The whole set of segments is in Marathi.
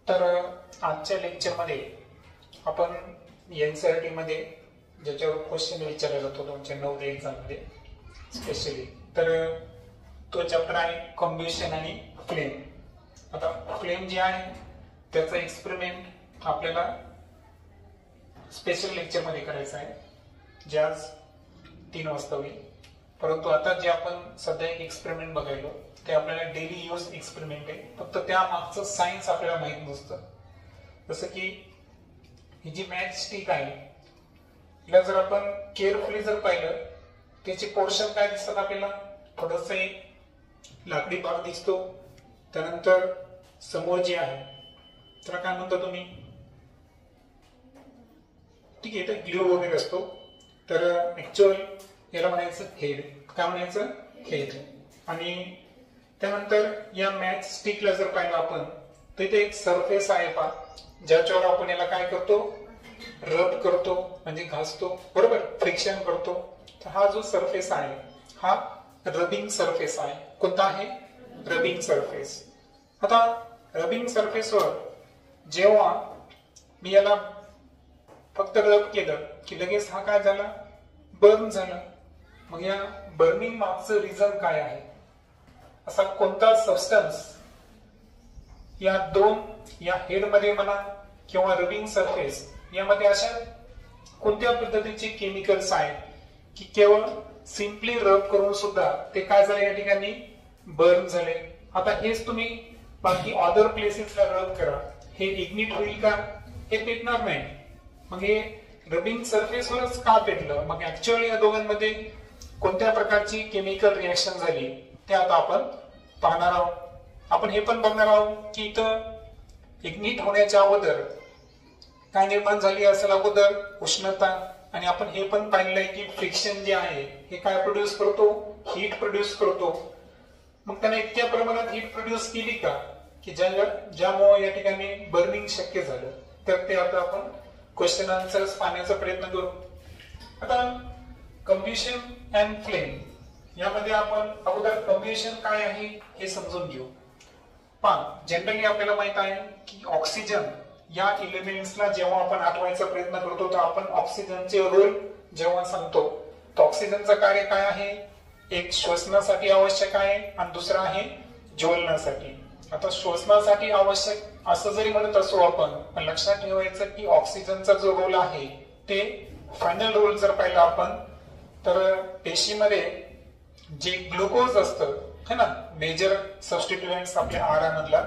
तर आजच्या लेक्चरमध्ये आपण एनसीईआरटी मध्ये ज्याच्यावर क्वेश्चन विचारला जातो 2009 एक्झाममध्ये स्पेशली, तर तो चॅप्टर आहे कम्बिशन आणि फ्लेम. आता फ्लेम जे आहे त्याचा एक्सपेरिमेंट आपल्याला स्पेशल लेक्चर मध्ये करायचं आहे, जे आज 3 वाजता होईल. परंतु आता जे आपण सध्या एक एक्सपेरिमेंट बघायलो ते आपल्याला डेली यूज एक्सपेरिमेंट आहे, फक्त त्या मागचं सायन्स आपल्याला माहित नसतं. जसं की ही जी मॅच स्टिक आहे, हिला जर आपण केअरफुली जर पाहिलं त्याचे पोर्शन काय दिसतात आपल्याला, थोडस एक लाकडी भाग दिसतो, त्यानंतर समोर जे आहे त्याला काय म्हणता तुम्ही, ठीक आहे, तर ग्लू वगैरे असतो, तर ऍक्च्युअल याला म्हणायचं हेड. काय म्हणायचं, हेड. आणि त्यानंतर या मॅच स्टिकला जर पाहिलं आपण तर इथे एक सरफेस आहे पहा, ज्याच्यावर आपण याला काय करतो, रब करतो, म्हणजे घासतो, बरोबर, फ्रिक्शन करतो. तर हा जो सरफेस आहे हा रबिंग सरफेस आहे. कोणता आहे, रबिंग सरफेस. आता रबिंग सरफेसवर जेव्हा मी याला फक्त रब केलं की लगेच हा काय झाला, बर्न झाला. मग या बर्निंग मागचं रिझन काय आहे, असा कोणता सबस्टन्स या या हेड मध्ये म्हणा किंवा रबिंग सरफेस यामध्ये अशा कोणत्या पद्धतीचे केमिकल्स आहेत की केवळ सिम्पली रब करून सुद्धा ते काय झाले, या ठिकाणी बर्न झाले. आता हेच तुम्ही बाकी अदर प्लेसेसला रब करा, हे इग्निट होईल का, हे पेटणार नाही. मग हे रबिंग सरफेसवरच का पेटलं, मग ऍक्च्युअली या दोघांमध्ये कोणत्या प्रकारची केमिकल रिएक्शन झाली ते आता आपण पाहणार आहोत. आपण हे पण बघणार आहोत की इथं इग्निट होण्याच्या अगोदर काय निर्माण झाली असेल, अगोदर उष्णता. आणि आपण हे पण पाहिलंय की फ्रिक्शन जे आहे हे काय प्रोड्यूस करतो, हीट प्रोड्यूस करतो. मग त्याने इतक्या प्रमाणात हीट प्रोड्यूस केली का की ज्यामुळे या ठिकाणी बर्निंग शक्य झालं. तर ते आता आपण क्वेश्चन आन्सर्स पाहण्याचा प्रयत्न करू. आता कम्बिशन अँड फ्लेम यामध्ये आपण अगोदर कम्बिशन काय आहे हे समजून घेऊ. पण जनरली आपल्याला माहित आहे की ऑक्सिजन या एलिमेंट्सला जेव्हा आपण आठवायचा प्रयत्न करतो तर आपण ऑक्सिजनचे रोल जेव्हा सांगतो तर ऑक्सिजनचं कार्य काय आहे, एक श्वसनासाठी आवश्यक आहे आणि दुसरा आहे ज्वलनासाठी. आता श्वसनासाठी आवश्यक असं जरी म्हणत असो आपण, पण लक्षात ठेवायचं की ऑक्सिजनचा जो रोल आहे ते फायनल रोल जर पाहिला आपण तर पेशीमध्ये जे ग्लुकोज असतं है ना, मेजर सबस्टिट्युएंट्स आपल्या आहारामधला,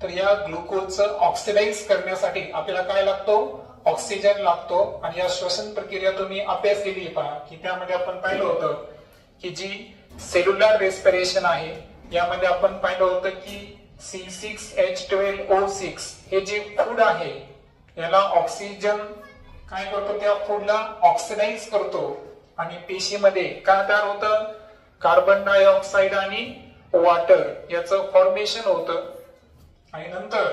तर या ग्लुकोजचं ऑक्सिडाइज करण्यासाठी आपल्याला काय लागतो, ऑक्सिजन लागतो. आणि या श्वसन प्रक्रिया तुम्ही अभ्यास केली पहा की त्यामध्ये आपण पाहिलं होतं की जी सेल्युलर रेस्पिरेशन आहे यामध्ये आपण पाहिलं होतं की C6H12O6 हे जे फूड आहे याला ऑक्सिजन काय करतो, त्या फूडला ऑक्सिडाइज करतो आणि पेशीमध्ये काय तयार होतं, कार्बन डायऑक्साइड आणि वॉटर याचं फॉर्मेशन होतं. आणि नंतर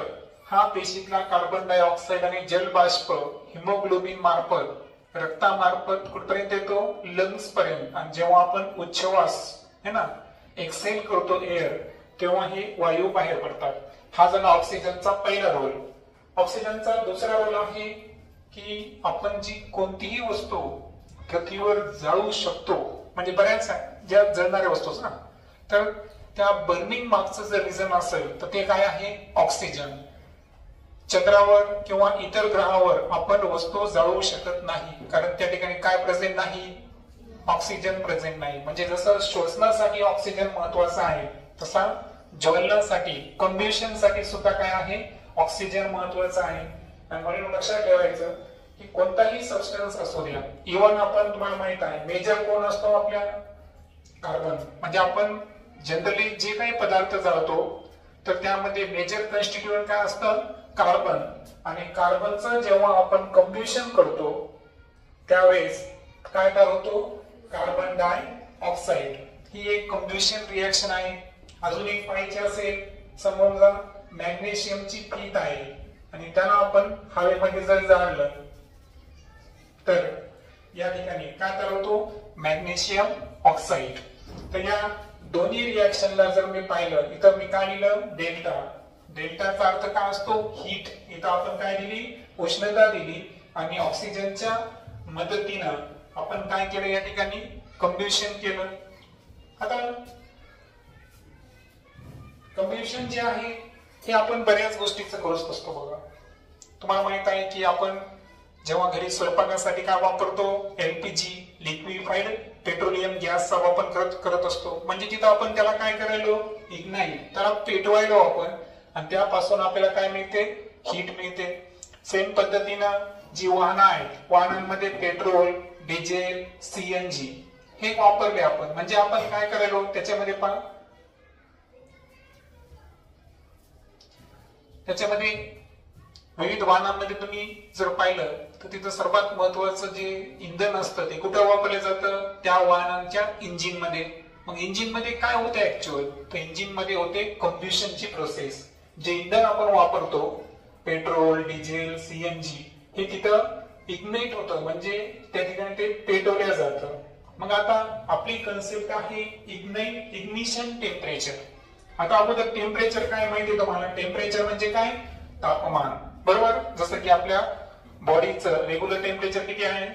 हा पेशीतला कार्बन डायऑक्साइड आणि जलबाष्प हिमोग्लोबिन मार्फत रक्तामार्फत कुठपर्यंत येतो, लंग्स पर्यंत. आणि जेव्हा आपण उच्छ्वास है ना एक्सेल करतो एअर, तेव्हा हे वायू बाहेर पडतात. हा झाला ऑक्सिजनचा पहिला रोल. ऑक्सिजनचा दुसरा रोल आहे की आपण जी कोणतीही वस्तू पृथ्वीवर जाळू शकतो, म्हणजे बऱ्याच ज्या जळणाऱ्या वस्तू ना, तर त्या बर्निंग मागचं जर रिझन असेल तर ते काय आहे, ऑक्सिजन. चंद्रावर किंवा इतर ग्रहावर आपण वस्तू जाळू शकत नाही कारण त्या ठिकाणी काय प्रेझेंट नाही, ऑक्सिजन प्रेझेंट नाही. म्हणजे जसं श्वसनासाठी ऑक्सिजन महत्वाचा आहे तसा ज्वलनासाठी, कम्बिशन साठी सुद्धा काय आहे, ऑक्सिजन महत्वाचा आहे. आणि म्हणून लक्षात ठेवायचं की कोणताही सबस्टन्स असू द्या, इव्हन आपण तुम्हाला माहित आहे मेजर कोण असतो आपल्या, कार्बन. म्हणजे आपण जनरली जे काही पदार्थ जाळतो तर त्यामध्ये मेजर कॉन्स्टिट्यूएंट काय असतं, कार्बन. आणि कार्बनचं जेव्हा आपण कम्बिशन करतो त्यावेळेस काय तयार होतो, कार्बन डाय ऑक्साईड. ही एक कम्बिशन रिएक्शन आहे. अजून एक पाहिजे असेल, समजा मॅग्नेशियमची पीठ आहे आणि त्याला आपण हवेमध्ये जर जाळलं तर या ठिकाणी काय तयार होतो, मॅग्नेशियम ऑक्साईड. तर या दोन्ही रिएक्शनला जर मी पाहिलं, इथं मी काय लिहिलं, डेल्टा. डेल्टाचा अर्थ काय असतो? हीट. इथं आपण काय दिली? उष्णता दिली आणि ऑक्सिजनच्या मदतीनं आपण काय केलं या ठिकाणी? कंब्युशन केलं. आता कंब्युशन जे आहे हे आपण बऱ्याच गोष्टीचं करत असतो बघा. तुम्हाला माहित आहे की आपण जेव्हा घरी स्वयंपाकासाठी काय वापरतो? एलपीजी, लिक्विफाईड पेट्रोलियम गॅसचा वापर करत असतो. म्हणजे तिथं आपण त्याला काय करायलो? इग्नाइट, त्याला पेटवायलो आपण आणि त्यापासून आपल्याला काय मिळते? हीट मिळते. सेम पद्धतीनं जी वाहनं आहेत, वाहनांमध्ये पेट्रोल, डिझेल, सीएनजी हे वापरले आपण. म्हणजे आपण काय करायलो? त्याच्यामध्ये विविध वाहनांमध्ये तुम्ही जर पाहिलं तर तिथं सर्वात महत्वाचं जे इंधन असतं ते कुठं वापरलं जातं? त्या वाहनांच्या इंजिन मध्ये. मग इंजिन मध्ये काय होतं ऍक्च्युअल? तर इंजिन मध्ये होते कंब्युशनची प्रोसेस. जे इंधन आपण वापरतो पेट्रोल, डिझेल, सीएनजी हे तिथं इग्नाइट होतं, म्हणजे त्या ठिकाणी ते पेटवलं जातं. मग आता आपली कन्सेप्ट आहे इग्निशन टेम्परेचर. आता अगोदर टेम्परेचर काय माहिती तुम्हाला? टेम्परेचर म्हणजे काय? तापमान, बरोबर. जसं की आपल्या बॉडीचं रेग्युलर टेम्परेचर किती आहे?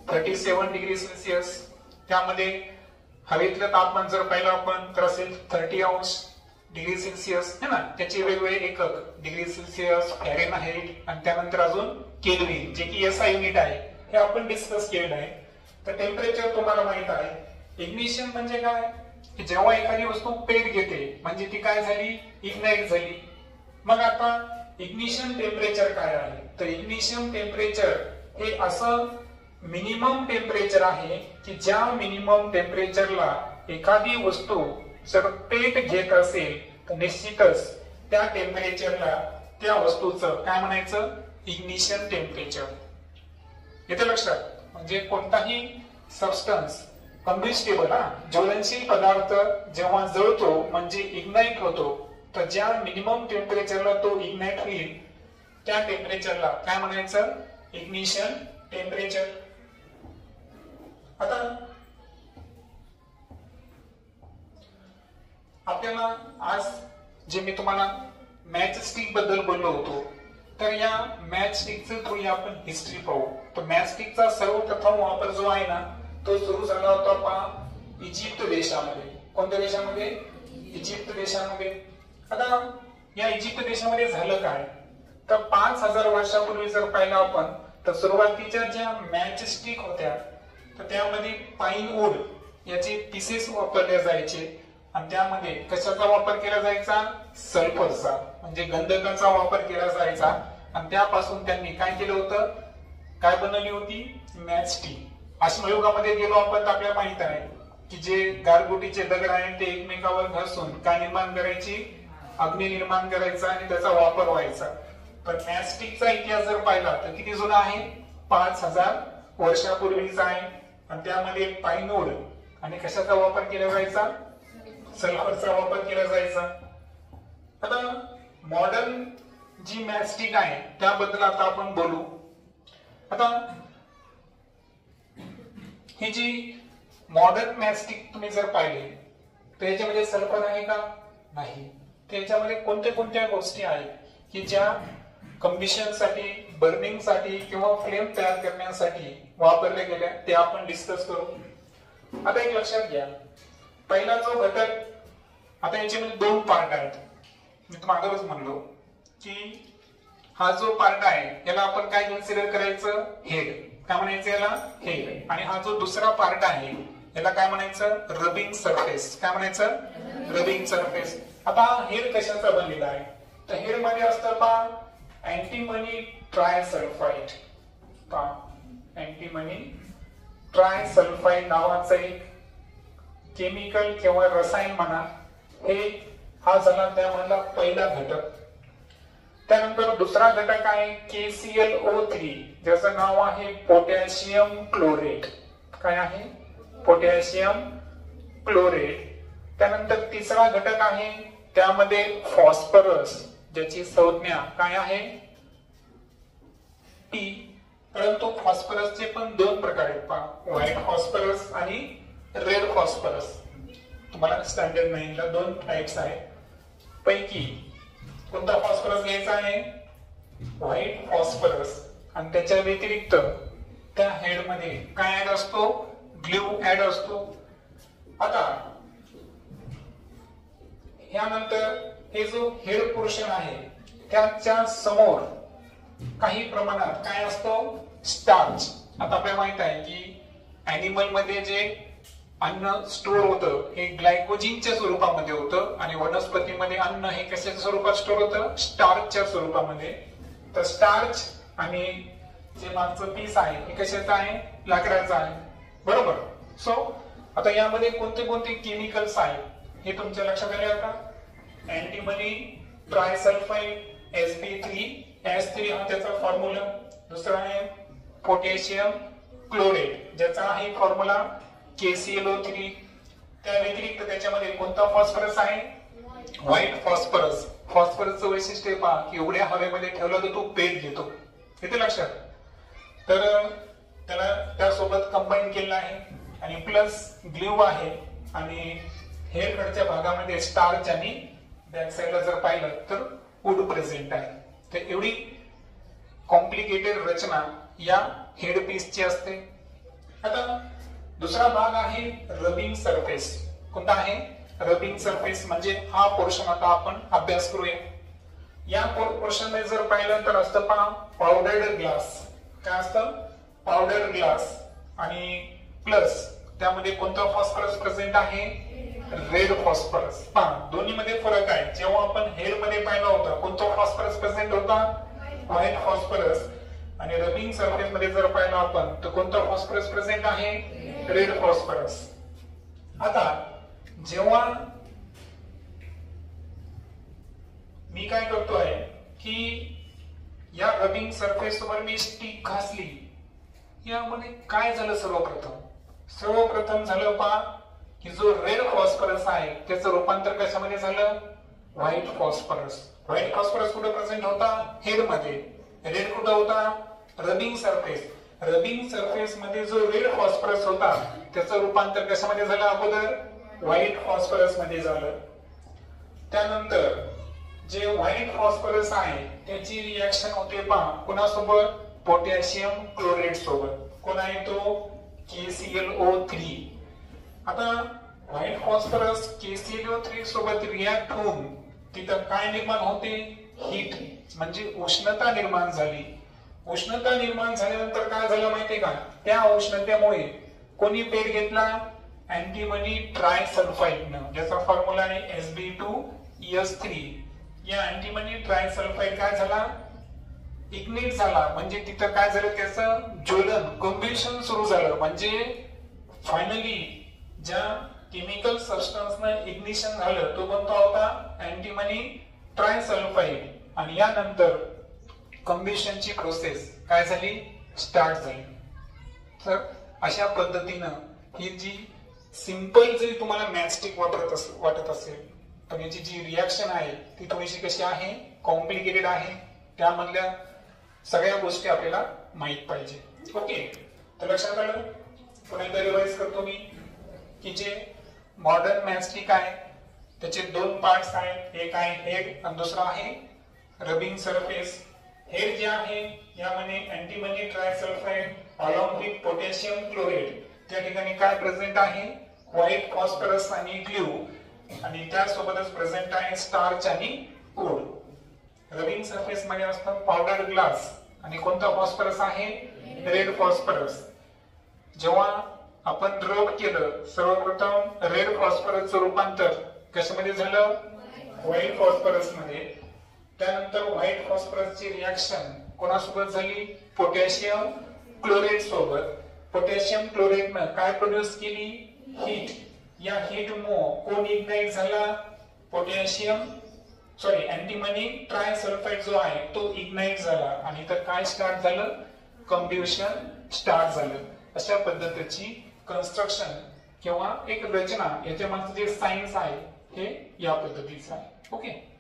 37 डिग्री सेल्सिअस. त्यामध्ये हवेतलं तापमान जर पाहिलं आपण तर असेल 30 अंश डिग्री सेल्सिअस है ना. त्याचे वेगवेगळे एकक डिग्री सेल्सिअस, फॅरेनहाइट आणि त्यानंतर अजून केल्विन जे की एसआय युनिट आहे. हे आपण डिस्कस केलेलं आहे. तर टेम्परेचर तुम्हाला माहित आहे. इग्निशन म्हणजे काय? की जेव्हा एखादी वस्तू पेट घेते म्हणजे ती काय झाली? इग्नाइट झाली. मग आता इग्निशन टेम्परेचर काय आहे? तर इग्निशन टेम्परेचर हे असं मिनिमम टेम्परेचर आहे की ज्या मिनिमम टेम्परेचरला एखादी वस्तू जर पेट घेत असेल तर निश्चितच त्या टेम्परेचरला त्या वस्तूचं काय म्हणायचं? Ignition temperature. येते लक्षात? म्हणजे कोणताही सबस्टन्स कंबिस्टेबल ज्वलनशील पदार्थ जेव्हा जळतो म्हणजे इग्नाइट होतो तर ज्या मिनिमम टेम्परेचरला तो इग्नाइट होईल त्या टेम्परेचरला काय म्हणायचं? Ignition temperature. आता आपल्याला आज जे मी तुम्हाला मॅच स्टिक बद्दल बोललो होतो तर या मॅच स्टिकचं थोडी आपण हिस्ट्री पाहू. तर मॅच स्टिकचा सर्वप्रथम वापर जो आहे ना तो सुरू झाला होता पहा इजिप्त देशामध्ये. कोणत्या देशामध्ये? इजिप्त देशामध्ये. आता या इजिप्त देशामध्ये झालं काय? तर 5000 वर्षापूर्वी जर पाहिलं आपण तर सुरुवातीच्या ज्या मॅच स्टिक होत्या तर त्यामध्ये पाईन वूड याचे पीसेस वापरले जायचे आणि त्यामध्ये कशाचा वापर केला जायचा? सल्फरचा म्हणजे गंधकाचा वापर केला जायचा आणि त्यापासून त्यांनी काय केलं होतं? काय बनवली होती? Match stick. अश्मयुगामध्ये गेलो आपण तर आपल्याला माहित आहे की जे गारगोटीचे दगड आहेत ते एकमेकावर घासून काय निर्माण करायची? अग्नी निर्माण करायचा आणि त्याचा वापर व्हायचा. पण मॅच स्टिकचा इतिहास जर पाहिला तर किती जुना आहे? 5000 वर्षापूर्वीचा आहे आणि त्यामध्ये पाईन वूड आणि कशाचा वापर केला जायचा? सल्फरचा वापर केला जायचा. आता मॉडर्न जी मॅच स्टिक आहे त्याबद्दल आता आपण बोलू. आता ही जी मॉडर्न मॅच स्टिक तुम्ही जर पाहिली तर याच्यामध्ये सल्फर आहे का? नाही. त्याच्यामध्ये कोणत्या गोष्टी आहेत की ज्या कंबिशन साठी, बर्निंग साठी किंवा फ्लेम तयार करण्यासाठी वापरल्या गेल्या ते आपण डिस्कस करू. आता एक लक्षात घ्या, पहिला जो घटक, आता याच्यामध्ये 2 पार्ट आहेत. मी तुम्हाला अगोदरच म्हणलो की हा जो पार्ट आहे याला आपण काय कन्सिडर करायचं? हेड. काय म्हणायचं याला? हेड. आणि हा जो दुसरा पार्ट आहे याला काय म्हणायचं? Rubbing surface. काय म्हणायचं? Rubbing surface. आता हेड कशाचा बनलेला आहे? तर हेड मध्ये असतं पहा अँटीमनी ट्रायसल्फाइड. अँटीमनी ट्रायसल्फाइड नावाचं एक केमिकल किंवा रसायन म्हणा, हे हा झाला त्यामधला पहिला घटक. त्यानंतर दुसरा घटक आहे KClO3 ज्याचं नाव आहे पोटॅशियम क्लोरेट. काय आहे? Potassium chlorate. त्यानंतर तिसरा घटक आहे त्यामध्ये फॉस्फरस ज्याची संज्ञा काय आहे? P. परंतु फॉस्फरसचे पण 2 प्रकार आहेत पहा, व्हाईट फॉस्फरस आणि रेड फॉस्फरस. तुम्हाला स्टँडर्ड 9 ला 2 टाइप्स आहेत. पैकी कोणता फॉस्फरस घ्यायचा आहे? White phosphorus. आणि त्याच्या व्यतिरिक्त त्या हेडमध्ये काय ऍड असतो? ग्लू ऍड असतो. आता ह्यानंतर हे जो हेड पोर्शन आहे त्याच्या समोर काही प्रमाणात काय असतो? स्टार्च. आता आपल्याला माहित आहे की अॅनिमल मध्ये जे अन्न स्टोर होतं हे ग्लायकोजिनच्या स्वरूपामध्ये होतं आणि वनस्पतीमध्ये अन्न हे कशाच्या स्वरूपात स्टोर होतं? स्टार्चच्या स्वरूपामध्ये. तर स्टार्च आणि जे मागचं पीस आहे हे कशाचं आहे? लाकडाचं आहे, बरोबर. सो आता यामध्ये कोणते कोणते केमिकल्स आहेत हे तुमच्या लक्षात आले आता? अँटीमनी ट्रायसल्फाइड Sp3 हा त्याचा फॉर्म्युला. दुसरा आहे पोटॅशियम क्लोरेट ज्याचा आहे फॉर्म्युला KClO3. त्या व्यतिरिक्त त्याच्यामध्ये कोणता फॉस्फरस आहे? White phosphorus. फॉस्फरसचं वैशिष्ट्य पहा की एवढ्या हवेमध्ये ठेवला तर तो पेट घेतो, येते लक्षात. तर त्याला त्यासोबत कंबाईन केलेलं आहे आणि प्लस ग्लू आहे आणि हेडकडच्या भागामध्ये स्टार्च आणि बॅक साइडला जर पाहिलं तर वूड प्रेझेंट आहे. तर एवढी कॉम्प्लिकेटेड रचना या हेड पीसची असते. आता दुसरा भाग आहे रबिंग सरफेस. कोणता आहे? Rubbing surface. म्हणजे हा पोर्शन आता आपण अभ्यास करूया. या पोर्शन मध्ये जर पाहिलं तर असतं पहा पावडर्ड ग्लास. काय असतं? Powder glass. आणि प्लस त्यामध्ये कोणता फॉस्फरस प्रेझेंट आहे? Red phosphorus. पहा दोन्ही मध्ये फरक आहे. जेव्हा आपण हेड मध्ये पाहिला होता कोणता फॉस्फरस प्रेझेंट होता? White phosphorus. आणि रबिंग सरफेस मध्ये जर पाहिलं आपण तर कोणता फॉस्फरस प्रेझेंट आहे? Red phosphorus. आता जेव्हा मी काय करतोय की या रबिंग सरफेस वर मी स्टिक घासली, यामध्ये काय झालं? सर्वप्रथम झालं पहा की जो रेड फॉस्फरस आहे त्याचं रूपांतर कशामध्ये झालं? White phosphorus. व्हाईट फॉस्फरस कुठे प्रेझेंट होता? हेड मध्ये. रेड कुठे होता? Rubbing surface. रबिंग सरफेस मध्ये जो रेड फॉस्फरस होता त्याचं रूपांतर कशामध्ये झालं? अगोदर व्हाईट फॉस्फरस मध्ये झालं. त्यानंतर जे व्हाईट फॉस्फरस आहे त्याची रिएक्शन होते पहा कोणासोबत? पोटॅशियम क्लोराइड सोबत. कोण आहे तो? KClO3. आता व्हाईट फॉस्फरस KClO3 सोबत रिॲक्ट होऊन तिथं काय निर्माण होते? हीट, म्हणजे उष्णता निर्माण झाली. उष्णता निर्माण झाल्यानंतर काय झालं माहितीये का? त्या उष्णतेमुळे कोणी पेट घेतला? अँटीमनी ट्रायसल्फाइडनं, ज्याचा फॉर्म्युला आहे Sb2S3. या अँटीमनी ट्रायसल्फाइड काय झाला? इग्निट झाला. म्हणजे तिथं काय झालं? त्याचं ज्वलन, कंबशन सुरू झालं. म्हणजे फायनली ज्या केमिकल सबस्टन्सनं इग्निशन झालं तो कोणता होता? अँटीमनी ट्रायसल्फाइड. आणि यानंतर कंबशनची प्रोसेस काय झाली? स्टार्ट झाली. तर अशा पद्धतीनं ही जी सिंपल जरी तुम्हाला मॅचस्टिक वाटत असेल पण याची जी रिॲक्शन आहे ती थोडीशी कशी आहे? कॉम्प्लिकेटेड आहे. त्यामधल्या सगळ्या गोष्टी आपल्याला माहित पाहिजे. ओके, तर लक्षात आलं? पुन्हा एकदा रिवाइज करतो मी की जे मॉडर्न मॅचस्टिक आहे त्याचे दोन पार्ट्स आहेत. एक आहे हेड आणि दुसरा आहे रबिंग सरफेस. हेड जे आहे यामध्ये antimony ट्रायसल्फाइड along with potassium chloride. त्या ठिकाणी काय प्रेझेंट आहे? व्हाईट फॉस्फरस आणि ग्लू. आणि त्यासोबतच प्रेझेंट आहे स्टार्च आणि वूड. रबिंग सरफेस मध्ये असतात पावडर ग्लास. आणि कोणता फॉस्फरस आहे? Red phosphorus. जेव्हा आपण रब केलं सर्वप्रथम रेड फॉस्फरसचं रूपांतर कशामध्ये झालं? व्हाईट फॉस्फरस मध्ये. त्यानंतर व्हाईट फॉस्फरसची रिॲक्शन कोणासोबत झाली? पोटॅशियम क्लोराइड सोबत. पोटॅशियम क्लोराइडनं काय प्रोड्यूस केली? हीट. या हीटमुळे कोण इग्नाइट झाला? अँटीमनी ट्रायसल्फाइड जो आहे तो इग्नाइट झाला आणि तर काय स्टार्ट झालं? कंबशन स्टार्ट झालं. अशा पद्धतीची कन्स्ट्रक्शन किंवा एक रचना याच्या मागचं जे सायन्स आहे हे या पद्धतीचं आहे. ओके.